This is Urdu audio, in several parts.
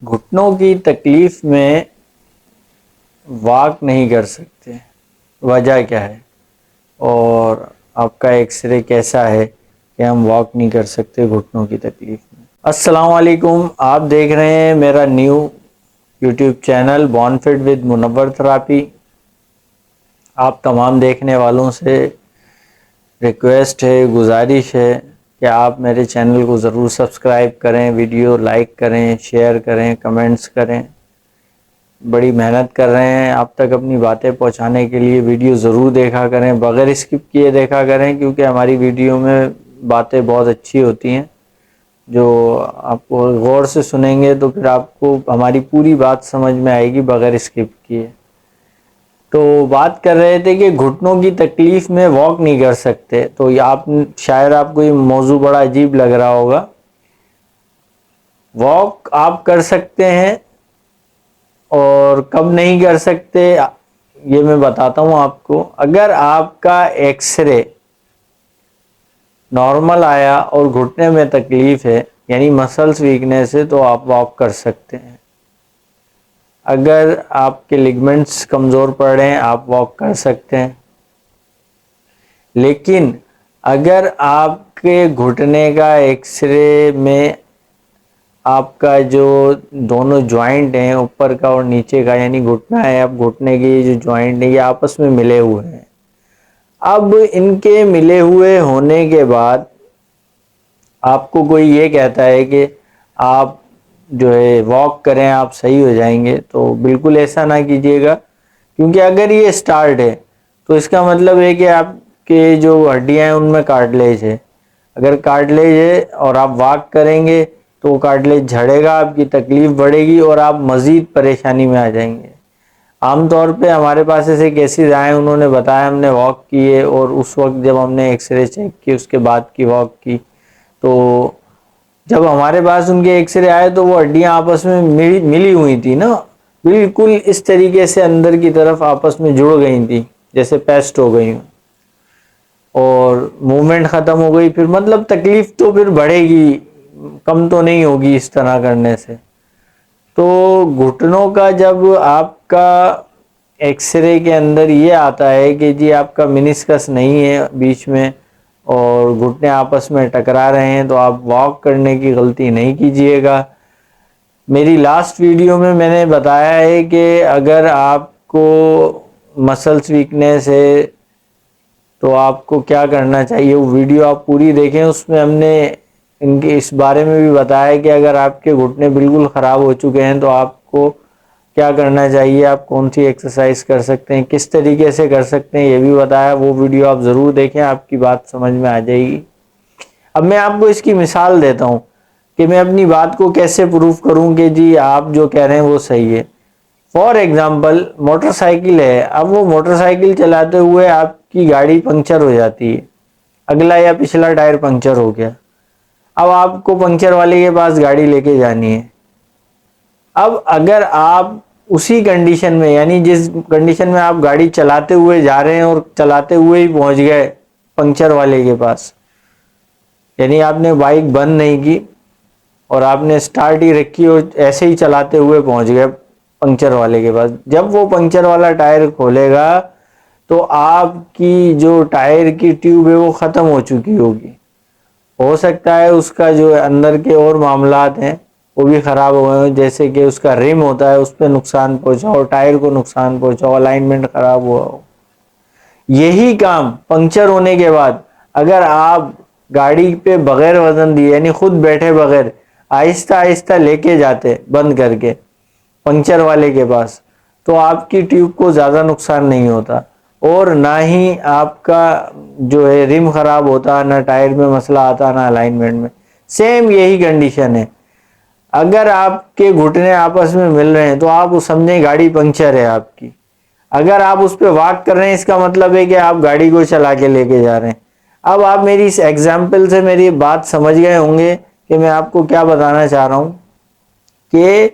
گھٹنوں کی تکلیف میں واک نہیں کر سکتے، وجہ کیا ہے؟ اور آپ کا ایکس رے کیسا ہے کہ ہم واک نہیں کر سکتے گھٹنوں کی تکلیف میں؟ السلام علیکم، آپ دیکھ رہے ہیں میرا new YouTube channel born fit with Munawar therapy. آپ تمام دیکھنے والوں سے ریکویسٹ ہے، گزارش ہے کہ آپ میرے چینل کو ضرور سبسکرائب کریں، ویڈیو لائک کریں، شیئر کریں، کمنٹس کریں۔ بڑی محنت کر رہے ہیں آپ تک اپنی باتیں پہنچانے کے لیے، ویڈیو ضرور دیکھا کریں، بغیر اسکپ کیے دیکھا کریں، کیونکہ ہماری ویڈیو میں باتیں بہت اچھی ہوتی ہیں جو آپ کو غور سے سنیں گے تو پھر آپ کو ہماری پوری بات سمجھ میں آئے گی بغیر اسکپ کیے۔ تو بات کر رہے تھے کہ گھٹنوں کی تکلیف میں واک نہیں کر سکتے، تو شاید آپ کو یہ موضوع بڑا عجیب لگ رہا ہوگا۔ واک آپ کر سکتے ہیں اور کب نہیں کر سکتے یہ میں بتاتا ہوں آپ کو۔ اگر آپ کا ایکس رے نارمل آیا اور گھٹنے میں تکلیف ہے یعنی مسلس ویکنیس ہے تو آپ واک کر سکتے ہیں۔ اگر آپ کے لیگمنٹس کمزور پڑ رہے ہیں آپ واک کر سکتے ہیں، لیکن اگر آپ کے گھٹنے کا ایکس رے میں آپ کا جو دونوں جوائنٹ ہیں اوپر کا اور نیچے کا یعنی گھٹنا ہے، اب گھٹنے کی جو جوائنٹ ہیں یہ آپس میں ملے ہوئے ہیں، اب ان کے ملے ہوئے ہونے کے بعد آپ کو کوئی یہ کہتا ہے کہ آپ جو ہے واک کریں آپ صحیح ہو جائیں گے، تو بالکل ایسا نہ کیجیے گا، کیونکہ اگر یہ سٹارٹ ہے تو اس کا مطلب ہے کہ آپ کے جو ہڈیاں ہیں ان میں کارٹلیج ہے۔ اگر کارٹلیج ہے اور آپ واک کریں گے تو کارٹلیج جھڑے گا، آپ کی تکلیف بڑھے گی اور آپ مزید پریشانی میں آ جائیں گے۔ عام طور پہ ہمارے پاس ایسے کیسز آئے، انہوں نے بتایا ہم نے واک کیے اور اس وقت جب ہم نے ایکس رے چیک کی اس کے بعد کی واک کی، تو جب ہمارے پاس ان کے ایکس رے آئے تو وہ ہڈیاں آپس میں ملی ہوئی تھی نا، بالکل اس طریقے سے اندر کی طرف آپس میں جڑ گئی تھی جیسے پیسٹ ہو گئی ہوں، اور موومنٹ ختم ہو گئی، پھر مطلب تکلیف تو پھر بڑھے گی، کم تو نہیں ہوگی اس طرح کرنے سے۔ تو گھٹنوں کا جب آپ کا ایکس رے کے اندر یہ آتا ہے کہ جی آپ کا منسکس نہیں ہے بیچ میں اور گھٹنے آپس میں ٹکرا رہے ہیں، تو آپ واک کرنے کی غلطی نہیں کیجیے گا۔ میری لاسٹ ویڈیو میں میں نے بتایا ہے کہ اگر آپ کو مسلس ویکنیس ہے تو آپ کو کیا کرنا چاہیے، وہ ویڈیو آپ پوری دیکھیں، اس میں ہم نے ان کے اس بارے میں بھی بتایا کہ اگر آپ کے گھٹنے بالکل خراب ہو چکے ہیں تو آپ کو کیا کرنا چاہیے، آپ کون سی ایکسرسائز کر سکتے ہیں، کس طریقے سے کر سکتے ہیں، یہ بھی بتایا۔ وہ ویڈیو آپ ضرور دیکھیں، آپ کی بات سمجھ میں آ جائے گی۔ اب میں آپ کو اس کی مثال دیتا ہوں کہ میں اپنی بات کو کیسے پروف کروں کہ جی آپ جو کہہ رہے ہیں وہ صحیح ہے۔ فار ایگزامپل موٹر سائیکل ہے، اب وہ موٹر سائیکل چلاتے ہوئے آپ کی گاڑی پنکچر ہو جاتی ہے، اگلا یا پچھلا ٹائر پنکچر ہو گیا، اب آپ کو پنکچر والے کے پاس گاڑی لے کے جانی ہے۔ اب اگر آپ اسی کنڈیشن میں یعنی جس کنڈیشن میں آپ گاڑی چلاتے ہوئے جا رہے ہیں اور چلاتے ہوئے ہی پہنچ گئے پنکچر والے کے پاس، یعنی آپ نے بائک بند نہیں کی اور آپ نے سٹارٹ ہی رکھی اور ایسے ہی چلاتے ہوئے پہنچ گئے پنکچر والے کے پاس، جب وہ پنکچر والا ٹائر کھولے گا تو آپ کی جو ٹائر کی ٹیوب ہے وہ ختم ہو چکی ہوگی، ہو سکتا ہے اس کا جو اندر کے اور معاملات ہیں وہ بھی خراب ہو گئے ہوں، جیسے کہ اس کا ریم ہوتا ہے اس پہ نقصان پہنچا ہو، ٹائر کو نقصان پہنچا ہو، الائنمنٹ خراب ہوا ہو۔ یہی کام پنکچر ہونے کے بعد اگر آپ گاڑی پہ بغیر وزن دیے یعنی خود بیٹھے بغیر آہستہ آہستہ لے کے جاتے بند کر کے پنکچر والے کے پاس، تو آپ کی ٹیوب کو زیادہ نقصان نہیں ہوتا اور نہ ہی آپ کا جو ہے ریم خراب ہوتا، نہ ٹائر میں مسئلہ آتا، نہ الائنمنٹ میں۔ سیم یہی کنڈیشن ہے، اگر آپ کے گھٹنے آپس میں مل رہے ہیں تو آپ سمجھیں گاڑی پنکچر ہے آپ کی۔ اگر آپ اس پہ واک کر رہے ہیں اس کا مطلب ہے کہ آپ گاڑی کو چلا کے لے کے جا رہے ہیں۔ اب آپ میری اس ایگزامپل سے میری بات سمجھ گئے ہوں گے کہ میں آپ کو کیا بتانا چاہ رہا ہوں، کہ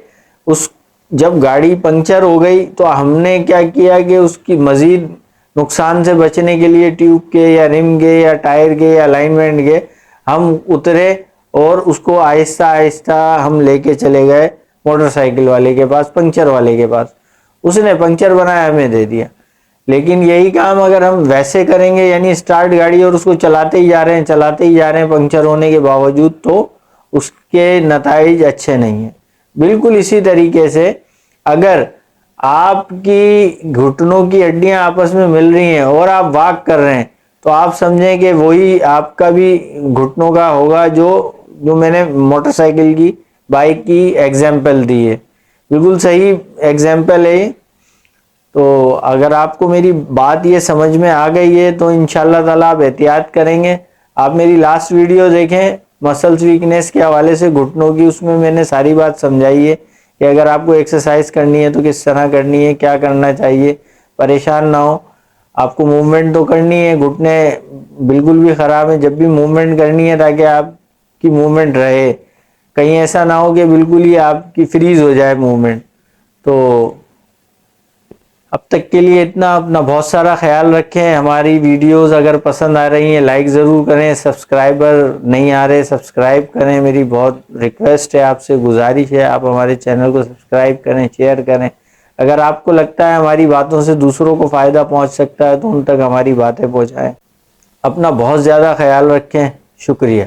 جب گاڑی پنکچر ہو گئی تو ہم نے کیا کیا کہ اس کی مزید نقصان سے بچنے کے لیے ٹیوب کے یا رم کے یا ٹائر کے یا الائنمنٹ کے ہم اترے اور اس کو آہستہ آہستہ ہم لے کے چلے گئے موٹر سائیکل والے کے پاس، پنکچر والے کے پاس، اس نے پنکچر بنایا ہمیں دے دیا. لیکن یہی کام اگر ہم ویسے کریں گے، یعنی اسٹارٹ گاڑی اور اس کو چلاتے ہی جا رہے ہیں چلاتے ہی جا رہے ہیں پنکچر ہونے کے باوجود، تو اس کے نتائج اچھے نہیں ہیں. بالکل اسی طریقے سے اگر آپ کی گھٹنوں کی ہڈیاں آپس میں مل رہی ہیں اور آپ واک کر رہے ہیں تو آپ سمجھیں کہ وہی آپ کا بھی گھٹنوں کا ہوگا جو میں نے موٹر سائیکل کی، بائک کی ایگزامپل دی ہے. بالکل صحیح ایگزامپل ہے. تو اگر آپ کو میری بات یہ سمجھ میں آ گئی ہے تو انشاءاللہ تعالیٰ آپ احتیاط کریں گے. آپ میری لاسٹ ویڈیو دیکھیں مسلز ویکنیس کے حوالے سے گھٹنوں کی، اس میں نے ساری بات سمجھائی ہے کہ اگر آپ کو ایکسرسائز کرنی ہے تو کس طرح کرنی ہے، کیا کرنا چاہیے. پریشان نہ ہو، آپ کو موومنٹ تو کرنی ہے. گھٹنے بالکل بھی خراب ہیں، جب بھی موومنٹ کرنی ہے تاکہ آپ کی موومنٹ رہے. کہیں ایسا نہ ہو کہ بالکل ہی آپ کی فریز ہو جائے موومنٹ. تو اب تک کے لیے اتنا. اپنا بہت سارا خیال رکھیں. ہماری ویڈیوز اگر پسند آ رہی ہیں لائک ضرور کریں. سبسکرائبر نہیں آ رہے سبسکرائب کریں. میری بہت ریکویسٹ ہے، آپ سے گزارش ہے، آپ ہمارے چینل کو سبسکرائب کریں، شیئر کریں. اگر آپ کو لگتا ہے ہماری باتوں سے دوسروں کو فائدہ پہنچ سکتا ہے تو ان تک ہماری باتیں پہنچائیں. اپنا بہت زیادہ خیال رکھیں. شکریہ.